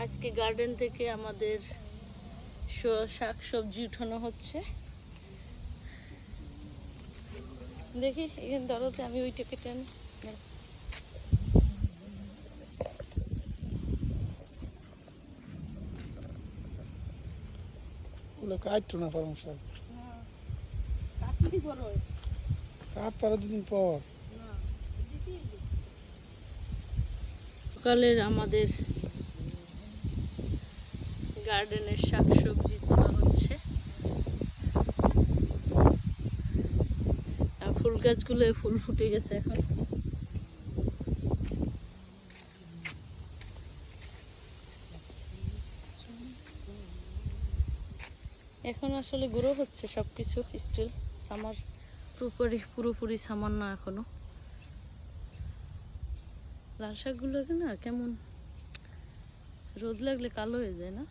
আজকে গার্ডেন থেকে আমাদের শাক সবজি উঠানো হচ্ছে। দেখি এখানে ধরোতে আমি ওইটা কেটে আনি। কাটতো না পালং শাক, কাটলি বড় কাট পারে দুদিন পর। সকালের আমাদের গার্ডেনের শাকসবজি তোলা হচ্ছে। ফুল গাছগুলো ফুল ফুটে গেছে এখন। এখন আসলে গ্রো হচ্ছে সবকিছু, স্টিল সামার পুরোপুরি সামার না এখনো। লাল শাকগুলো না কেমন রোদ লাগলে কালো হয়ে যায় না?